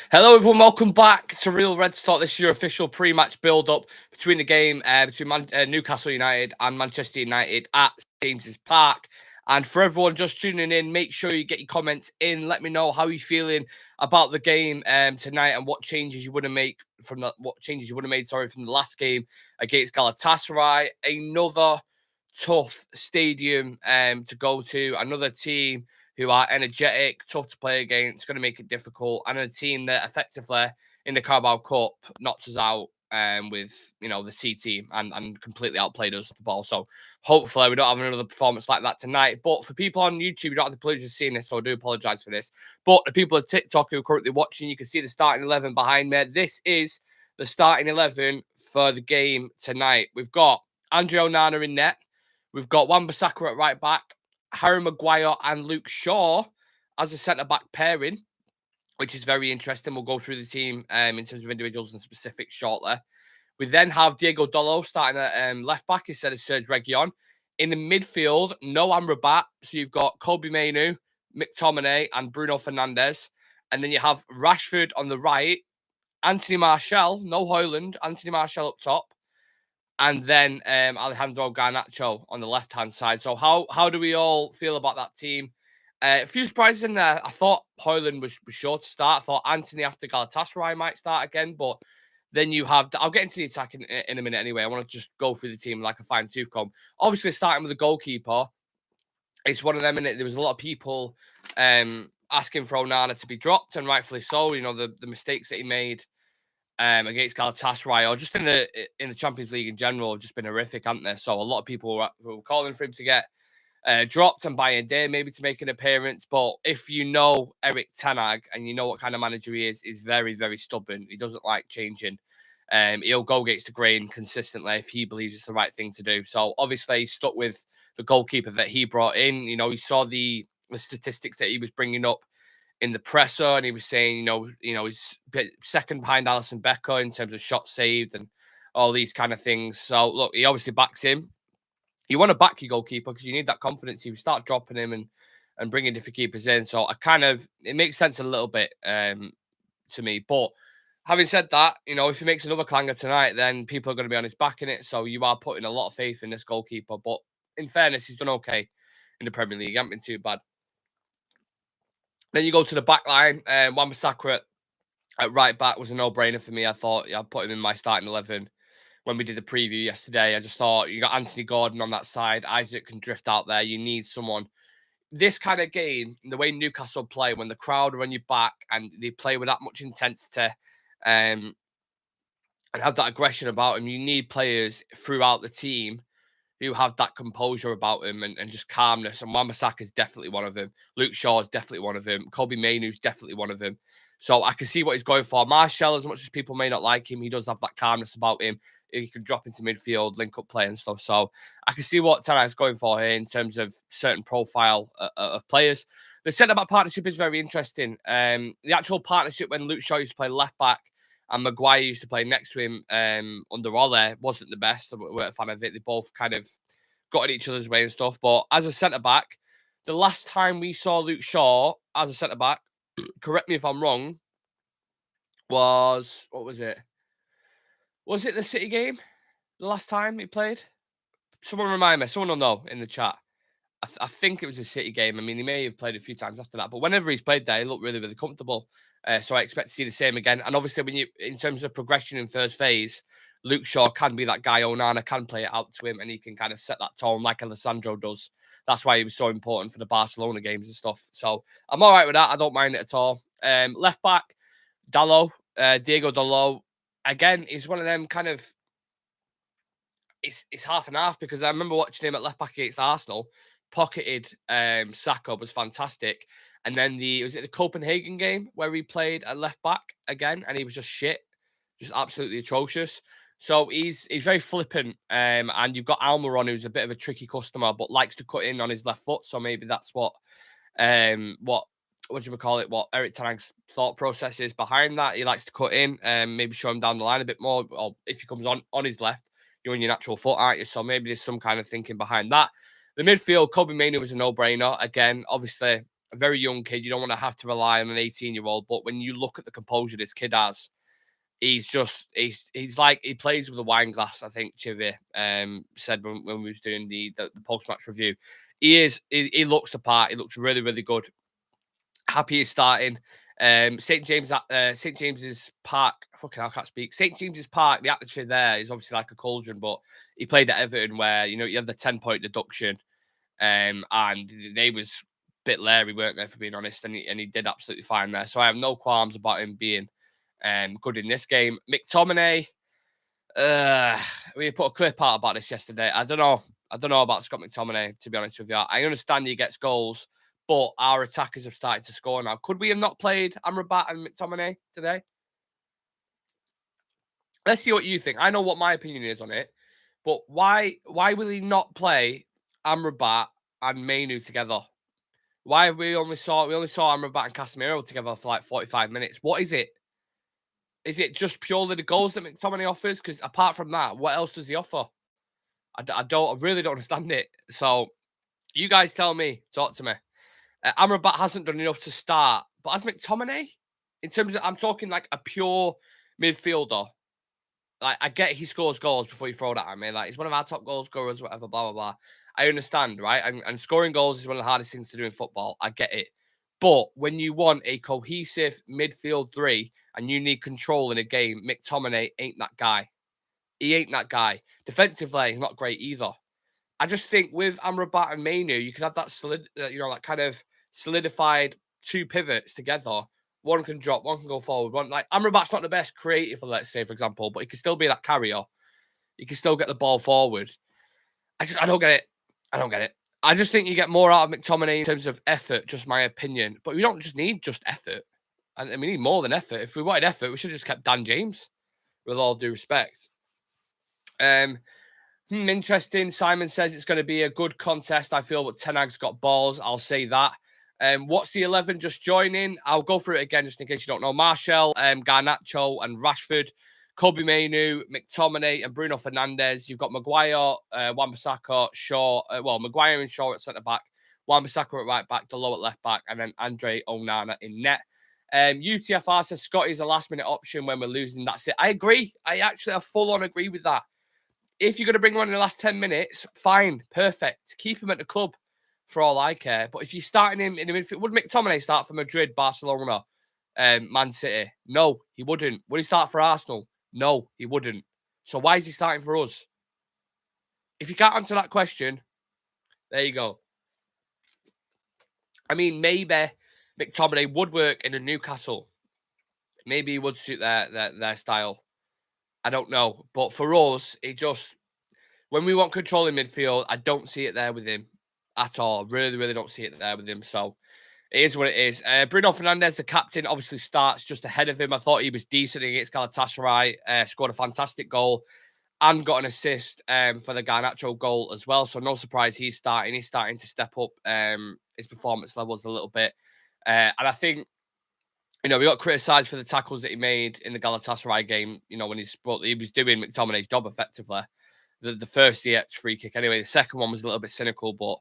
Hello, everyone. Welcome back to Real Red Talk. This is your official pre-match build-up between the game between Newcastle United and Manchester United at James's Park. And for everyone just tuning in, make sure you get your comments in. Let me know how you're feeling about the game tonight and what changes you would have made from from the last game against Galatasaray. Another tough stadium to go to. Another team who are energetic, tough to play against, going to make it difficult, and a team that effectively in the Carabao Cup knocked us out with the C team and completely outplayed us with the ball. So hopefully we don't have another performance like that tonight. But for people on YouTube, you don't have the pleasure of seeing this, so I do apologise for this. But the people at TikTok who are currently watching, you can see the starting 11 behind me. This is the starting 11 for the game tonight. We've got Andre Onana in net. We've got Wan-Bissaka at right back. Harry Maguire and Luke Shaw as a centre-back pairing, which is very interesting. We'll go through the team in terms of individuals and specifics shortly. We then have Diego Dalot starting at left-back instead of Serge Reguilon. In the midfield, no Amrabat. So you've got Kobe Mainoo, McTominay, and Bruno Fernandes. And then you have Rashford on the right, Anthony Martial, no Højlund, Anthony Martial up top. And then Alejandro Garnacho on the left-hand side. So how do we all feel about that team? A few surprises in there. I thought Højlund was sure to start. I thought Anthony after Galatasaray might start again. But then you have... I'll get into the attack in a minute anyway. I want to just go through the team like a fine-tooth comb. Obviously, starting with the goalkeeper, it's one of them, innit? There was a lot of people asking for Onana to be dropped, and rightfully so. The mistakes that he made against Galatasaray, or just in the Champions League in general, have just been horrific, haven't they? So a lot of people were calling for him to get dropped and buy a day, maybe to make an appearance. But if you know Erik ten Hag and you know what kind of manager he is, he's very, very stubborn. He doesn't like changing. He'll go against the grain consistently if he believes it's the right thing to do. So obviously he's stuck with the goalkeeper that he brought in. He saw the statistics that he was bringing up in the presser, and he was saying, he's second behind Alisson Becker in terms of shots saved and all these kind of things. So look, he obviously backs him. You want to back your goalkeeper because you need that confidence. You start dropping him and bringing different keepers in. So it makes sense a little bit to me. But having said that, if he makes another clanger tonight, then people are going to be on his back in it. So you are putting a lot of faith in this goalkeeper. But in fairness, he's done okay in the Premier League. He hasn't been too bad. Then you go to the back line. Wan-Bissaka at right back was a no-brainer for me. I thought I'd put him in my starting 11 when we did the preview yesterday. I just thought you got Anthony Gordon on that side. Isaac can drift out there. You need someone. This kind of game, the way Newcastle play, when the crowd are on your back and they play with that much intensity and have that aggression about them, you need players throughout the team who have that composure about him and just calmness. And Wan-Bissaka is definitely one of them. Luke Shaw is definitely one of them. Kobe Mainoo is definitely one of them. So I can see what he's going for. Martial, as much as people may not like him, he does have that calmness about him. He can drop into midfield, link up play and stuff. So I can see what ten Hag's going for here in terms of certain profile of players. The centre-back partnership is very interesting. The actual partnership when Luke Shaw used to play left-back and Maguire used to play next to him under Ole wasn't the best. I weren't a fan of it. They both kind of got in each other's way and stuff. But as a centre-back, the last time we saw Luke Shaw as a centre-back, correct me if I'm wrong, what was it? Was it the City game? The last time he played? Someone remind me. Someone will know in the chat. I think it was a City game. I mean, he may have played a few times after that, but whenever he's played there, he looked really, really comfortable. So I expect to see the same again. And obviously, in terms of progression in first phase, Luke Shaw can be that guy. Onana can play it out to him, and he can kind of set that tone like Alessandro does. That's why he was so important for the Barcelona games and stuff. So I'm all right with that. I don't mind it at all. Left back, Diego Dalot. Again, he's one of them kind of... It's half and half because I remember watching him at left back against Arsenal. Pocketed Saka was fantastic. And then was it the Copenhagen game where he played at left back again and he was just shit, just absolutely atrocious. So he's very flippant. And you've got Almiron, who's a bit of a tricky customer, but likes to cut in on his left foot. So maybe that's what do you call it? What Erik ten Hag's thought process is behind that. He likes to cut in and maybe show him down the line a bit more. Or if he comes on his left, you're on your natural foot, aren't you? So maybe there's some kind of thinking behind that. The midfield, Kobe Mainoo was a no-brainer. Again, obviously, a very young kid. You don't want to have to rely on an 18-year-old. But when you look at the composure this kid has, he's like he plays with a wine glass. I think Chivy said when we was doing the post match review. He looks the part. He looks really, really good. Happy he's starting. St James's Park. Fucking hell, I can't speak. St James's Park. The atmosphere there is obviously like a cauldron, but he played at Everton where you had the 10-point deduction, and they was a bit leery, weren't they, for being honest, and he did absolutely fine there. So I have no qualms about him being good in this game. McTominay. We put a clip out about this yesterday. I don't know about Scott McTominay, to be honest with you. I understand he gets goals, but our attackers have started to score now. Could we have not played Amrabat and McTominay today? Let's see what you think. I know what my opinion is on it, but why will he not play Amrabat and Mainoo together? Why have we only saw Amrabat and Casemiro together for like 45 minutes? What is it? Is it just purely the goals that McTominay offers? Because apart from that, what else does he offer? I really don't understand it. So you guys tell me, talk to me. Amrabat hasn't done enough to start, but as McTominay, in terms of, I'm talking like a pure midfielder. Like, I get he scores goals before you throw that at me. Like, he's one of our top goal scorers, whatever, blah, blah, blah. I understand, right? And scoring goals is one of the hardest things to do in football. I get it. But when you want a cohesive midfield three and you need control in a game, McTominay ain't that guy. He ain't that guy. Defensively, he's not great either. I just think with Amrabat and Mainoo, you could have that that kind of solidified two pivots together. One can drop, one can go forward. One like Amrabat's not the best creative, let's say, for example, but he can still be that carrier. He can still get the ball forward. I don't get it. I don't get it. I just think you get more out of McTominay in terms of effort, just my opinion. But we don't just need just effort. And we need more than effort. If we wanted effort, we should have just kept Dan James, with all due respect. Interesting. Simon says it's going to be a good contest. I feel, but Ten Hag's got balls. I'll say that. What's the 11 just joining? I'll go through it again just in case you don't know. Martial, Garnacho and Rashford, Kobe Mainoo, McTominay and Bruno Fernandes. You've got Maguire, Wan-Bissaka, Shaw. Maguire and Shaw at centre-back, Wan-Bissaka at right-back, Dalot at left-back, and then Andre Onana in net. UTFR says Scotty's a last-minute option when we're losing. That's it. I agree. I full-on agree with that. If you're going to bring him on in the last 10 minutes, fine, perfect. Keep him at the club for all I care. But if you're starting him in the midfield, would McTominay start for Madrid, Barcelona, Man City? No, he wouldn't. Would he start for Arsenal? No, he wouldn't. So why is he starting for us? If you can't answer that question, there you go. I mean, maybe McTominay would work in a Newcastle. Maybe he would suit their style. I don't know. But for us, when we want control in midfield, I don't see it there with him at all. Really, really don't see it there with him. So it is what it is. Bruno Fernandes, the captain, obviously starts just ahead of him. I thought he was decent against Galatasaray. Scored a fantastic goal and got an assist for the Garnacho goal as well. So no surprise he's starting. He's starting to step up his performance levels a little bit. And I think, we got criticised for the tackles that he made in the Galatasaray game, when he was doing McTominay's job effectively. The first EX free kick anyway. The second one was a little bit cynical, but,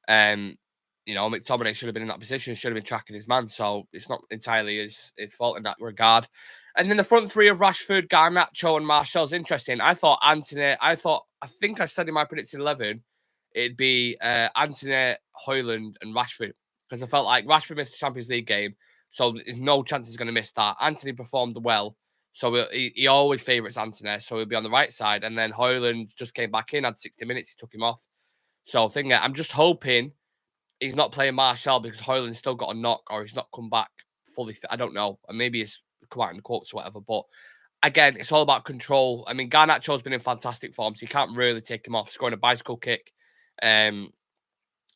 McTominay should have been in that position, should have been tracking his man. So it's not entirely his fault in that regard. And then the front three of Rashford, Garnacho and Martial's interesting. I think I said in my predicted 11, it'd be Antony, Højlund and Rashford. Because I felt like Rashford missed the Champions League game. So there's no chance he's going to miss that. Antony performed well. So he always favourites Antony. So he'll be on the right side. And then Højlund just came back in, had 60 minutes. He took him off. So I'm just hoping he's not playing Martial because Højlund's still got a knock or he's not come back fully fit. I don't know. And maybe he's come out in the quotes or whatever. But again, it's all about control. I mean, Garnacho's been in fantastic form. So you can't really take him off. Scoring a bicycle kick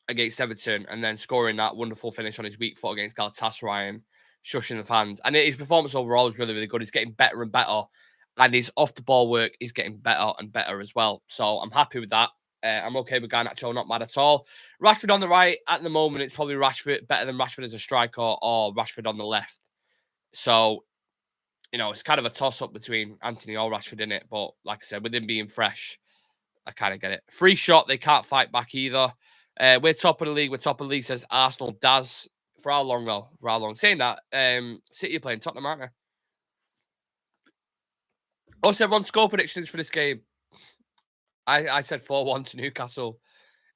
against Everton and then scoring that wonderful finish on his weak foot against Galatasaray and shushing the fans. And his performance overall is really, really good. He's getting better and better. And his off-the-ball work is getting better and better as well. So I'm happy with that. I'm okay with Garnacho, not mad at all. Rashford on the right, at the moment, it's probably Rashford, better than Rashford as a striker or Rashford on the left. So, it's kind of a toss-up between Antony or Rashford in it. But like I said, with him being fresh, I kind of get it. Free shot, they can't fight back either. We're top of the league. We're top of the league, says Arsenal Daz. For how long, though? For how long? Saying that, City are playing Tottenham, aren't they? Also, everyone's score predictions for this game. I said 4-1 to Newcastle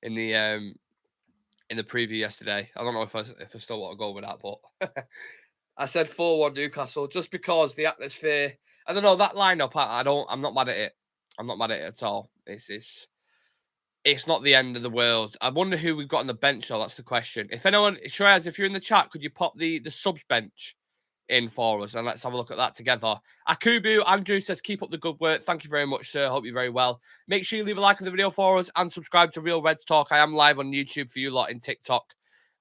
in the preview yesterday. I don't know if I still want to go with that, but I said 4-1 Newcastle just because the atmosphere. I don't know that lineup. I'm not mad at it. I'm not mad at it at all. It's not the end of the world. I wonder who we've got on the bench though. That's the question. If anyone, Shreyas, if you're in the chat, could you pop the subs bench in for us and let's have a look at that together. Akubu, Andrew says, keep up the good work. Thank you very much, sir. Hope you're very well. Make sure you leave a like on the video for us and subscribe to Real Reds Talk. I am live on YouTube for you lot in TikTok.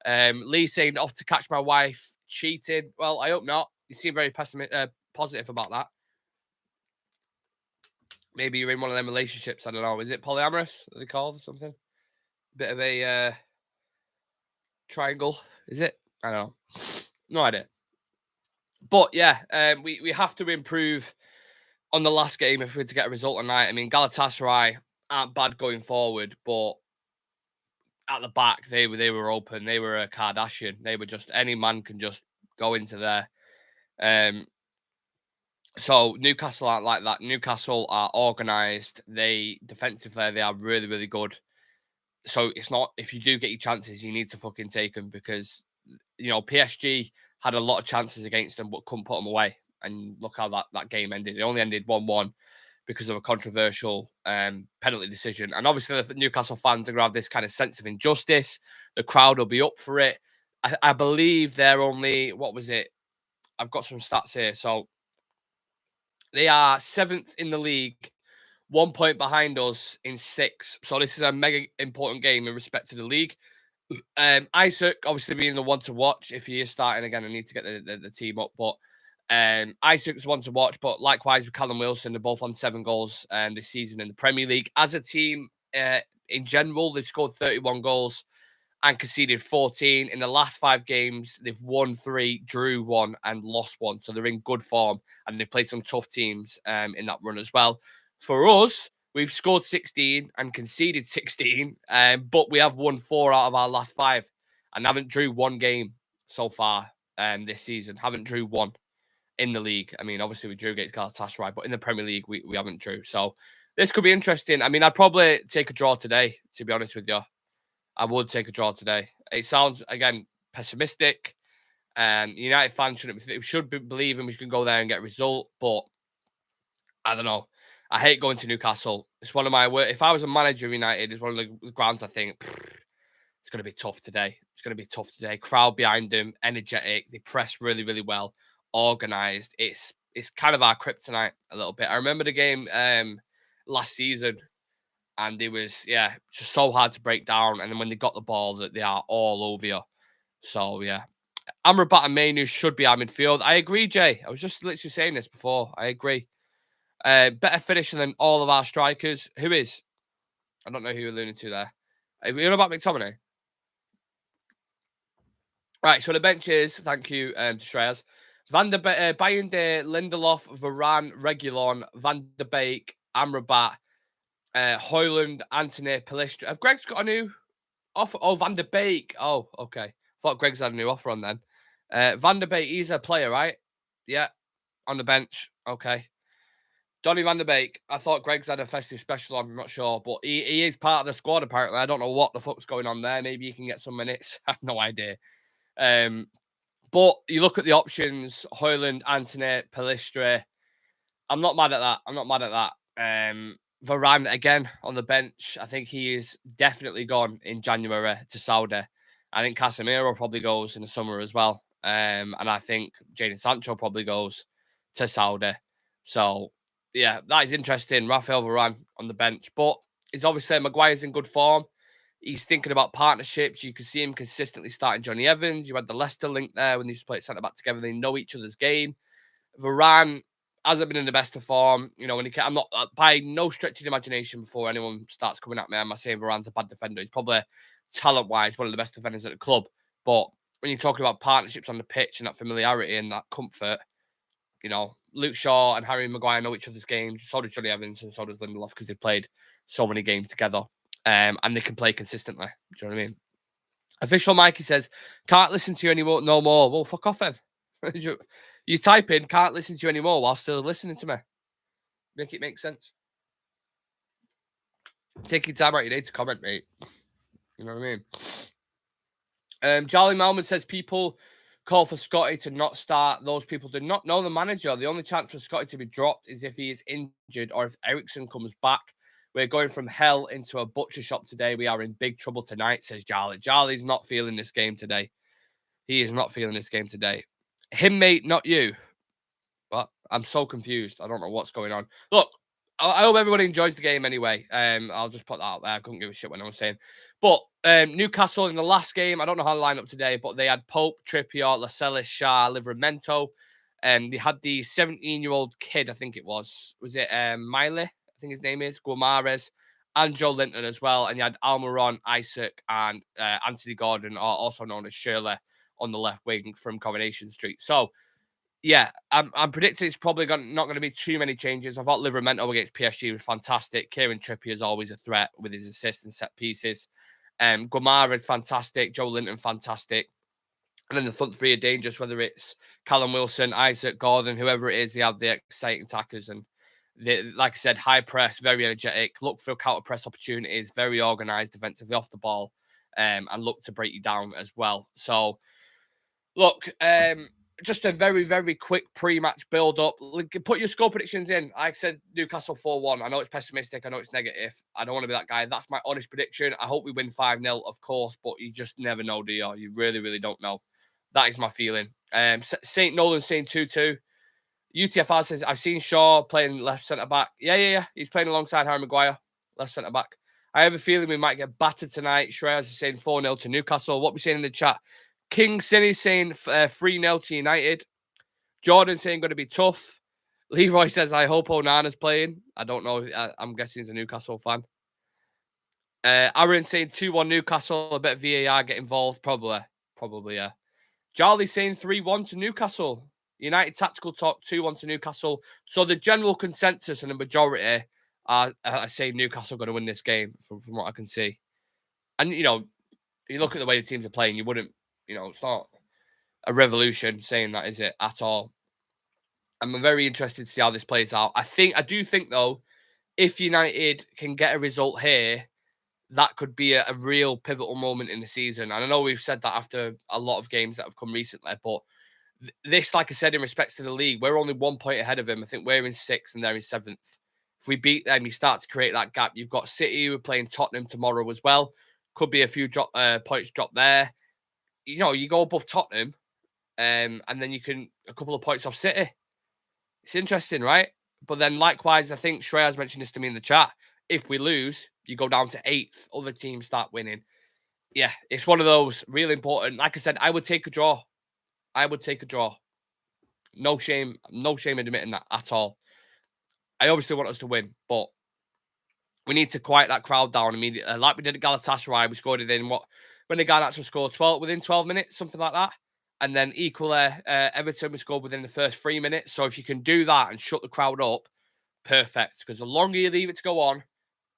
Lee saying off to catch my wife cheating. Well, I hope not. You seem very positive about that. Maybe you're in one of them relationships. I don't know. Is it polyamorous? Are they called or something? Bit of a triangle, is it? I don't know. No idea. But yeah, we have to improve on the last game if we're to get a result tonight. I mean, Galatasaray aren't bad going forward, but at the back they were open. They were a Kardashian. They were just any man can just go into there. So Newcastle aren't like that. Newcastle are organised. They defensively they are really really good. So it's not if you do get your chances, you need to fucking take them because PSG had a lot of chances against them but couldn't put them away. And look how that game ended. It only ended 1-1 because of a controversial penalty decision. And obviously, the Newcastle fans are going to have this kind of sense of injustice. The crowd will be up for it. I believe they're only, what was it? I've got some stats here. So they are 7th in the league, 1 point behind us in 6th. So this is a mega important game in respect to the league. Isaac, obviously being the one to watch. If he is starting again, I need to get the team up. But Isaac's one to watch. But likewise with Callum Wilson, they're both on 7 goals this season in the Premier League. As a team, in general, they've scored 31 goals and conceded 14. In the last 5 games, they've won 3, drew 1, and lost 1. So they're in good form, and they've played some tough teams in that run as well. For us, we've scored 16 and conceded 16, but we have won 4 out of our last 5 and haven't drew 1 game so far this season. Haven't drew 1 in the league. I mean, obviously we drew against Galatasaray, but in the Premier League, we haven't drew. So this could be interesting. I mean, I'd probably take a draw today, to be honest with you. I would take a draw today. It sounds, again, pessimistic. United fans should be believing we can go there and get a result, but I don't know. I hate going to Newcastle. It's one of my worst. If I was a manager of United, it's one of the grounds I think it's going to be tough today. It's going to be tough today. Crowd behind them, energetic. They press really, really well, organised. It's kind of our kryptonite a little bit. I remember the game last season, and it was just so hard to break down. And then when they got the ball, that they are all over you. So yeah, Amrabat and Mainoo should be our midfield. I agree, Jay. I was just literally saying this before. I agree. Better finisher than all of our strikers. Who is? I don't know who you're alluding to there. Are you about McTominay? Right, so the bench is, thank you to Shreyas, Bayern de Lindelof, Varane, Reguilon, Van de Beek, Amrabat, Højlund, Antony, Pellistri. Have Greg's got a new offer? Oh, Van de Beek. Oh, okay. Thought Greg's had a new offer on then. Van de Beek, he's a player, right? Yeah, on the bench. Okay. Donny van der Beek. I thought Greg's had a festive special on. I'm not sure, but he is part of the squad apparently. I don't know what the fuck's going on there. Maybe he can get some minutes. I have no idea. But you look at the options: Højlund, Antony, Pellistri. I'm not mad at that. I'm not mad at that. Varane again on the bench. I think he is definitely gone in January to Saudi. I think Casemiro probably goes in the summer as well. And I think Jadon Sancho probably goes to Saudi. So yeah, that is interesting. Rafael Varane on the bench, but he's obviously Maguire's in good form. He's thinking about partnerships. You can see him consistently starting Johnny Evans. You had the Leicester link there when they used to play centre back together. They know each other's game. Varane hasn't been in the best of form. When he can, I'm not by no stretch of the imagination before anyone starts coming at me. I'm not saying Varane's a bad defender. He's probably talent-wise one of the best defenders at the club. But when you're talking about partnerships on the pitch and that familiarity and that comfort, Luke Shaw and Harry Maguire know each other's games. So does Johnny Evans and so does Lindelof because they've played so many games together. And they can play consistently. Do you know what I mean? Official Mikey says, can't listen to you anymore, no more. Well, fuck off then. You type in, can't listen to you anymore while still listening to me. Make it make sense. Take your time out your day to comment, mate. You know what I mean? Charlie Malman says, people call for Scotty to not start. Those people do not know the manager. The only chance for Scotty to be dropped is if he is injured or if Ericsson comes back. We're going from hell into a butcher shop today. We are in big trouble tonight, says Charlie. Charlie's not feeling this game today. He is not feeling this game today. Him, mate, not you. But I'm so confused. I don't know what's going on. Look, I hope everybody enjoys the game anyway. I'll just put that out there. I couldn't give a shit when I was saying. But Newcastle in the last game, I don't know how to line up today, but they had Pope, Trippier, Lascelles, Shah, Livramento. They had the 17-year-old kid, I think it was. Was it Miley? I think his name is. Guimaraes. And Joe Linton as well. And you had Almiron, Isaac, and Anthony Gordon, also known as Shirley, on the left wing from Coronation Street. So, yeah, I'm predicting it's probably not going to be too many changes. I thought Livramento against PSG was fantastic. Kieran Trippier is always a threat with his assists and set pieces. Guimaraes is fantastic. Joe Linton, fantastic. And then the front three are dangerous, whether it's Callum Wilson, Isaac Gordon, whoever it is. They have the exciting attackers. And they, like I said, high press, very energetic, look for counter press opportunities, very organised defensively off the ball, and look to break you down as well. So, look, just a very, very quick pre-match build-up. Put your score predictions in. Like I said, Newcastle 4-1. I know it's pessimistic. I know it's negative. I don't want to be that guy. That's my honest prediction. I hope we win 5-0, of course, but you just never know, do you? You really, really don't know. That is my feeling. St. Nolan saying 2-2. UTFR says, I've seen Shaw playing left centre-back. Yeah. He's playing alongside Harry Maguire, left centre-back. I have a feeling we might get battered tonight. Shreyas is saying 4-0 to Newcastle. What we saying in the chat? King Cinny saying 3-0 to United. Jordan saying going to be tough. Leroy says, I hope Onana's playing. I don't know. I'm guessing he's a Newcastle fan. Aaron saying 2-1 Newcastle. A bit of VAR get involved. Probably, yeah. Charlie saying 3-1 to Newcastle. United tactical talk 2-1 to Newcastle. So the general consensus and the majority are saying Newcastle going to win this game from what I can see. And, you look at the way the teams are playing, you wouldn't, it's not a revolution saying that, is it, at all? I'm very interested to see how this plays out. I do think, though, if United can get a result here, that could be a real pivotal moment in the season. And I know we've said that after a lot of games that have come recently, but this, like I said, in respects to the league, we're only 1 point ahead of him. I think we're in 6th and they're in 7th. If we beat them, you start to create that gap. You've got City who are playing Tottenham tomorrow as well. Could be a few points drop there. You go above Tottenham, and then you can a couple of points off City. It's interesting, right? But then likewise, I think Shreyas mentioned this to me in the chat. If we lose, you go down to 8th. Other teams start winning. Yeah, it's one of those really important. Like I said, I would take a draw. No shame in admitting that at all. I obviously want us to win, but we need to quiet that crowd down immediately. Like we did at Galatasaray, we scored it in when the Garnacho scored within 12 minutes, something like that. And then equally, Everton we scored within the first 3 minutes. So if you can do that and shut the crowd up, perfect. Because the longer you leave it to go on,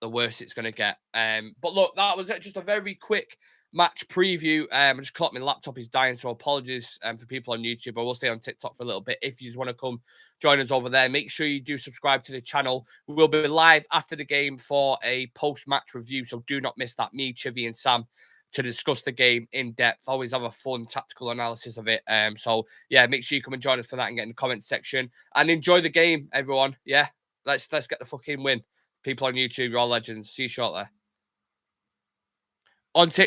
the worse it's going to get. But look, that was just a very quick match preview. I just clocked my laptop is dying, so apologies for people on YouTube. I will stay on TikTok for a little bit. If you just want to come join us over there, make sure you do subscribe to the channel. We will be live after the game for a post-match review, so do not miss that. Me, Chivy, and Sam to discuss the game in depth. Always have a fun tactical analysis of it. So yeah, make sure you come and join us for that and get in the comments section and enjoy the game, everyone. Yeah, let's get the fucking win. People on YouTube, you're all legends. See you shortly. On TikTok.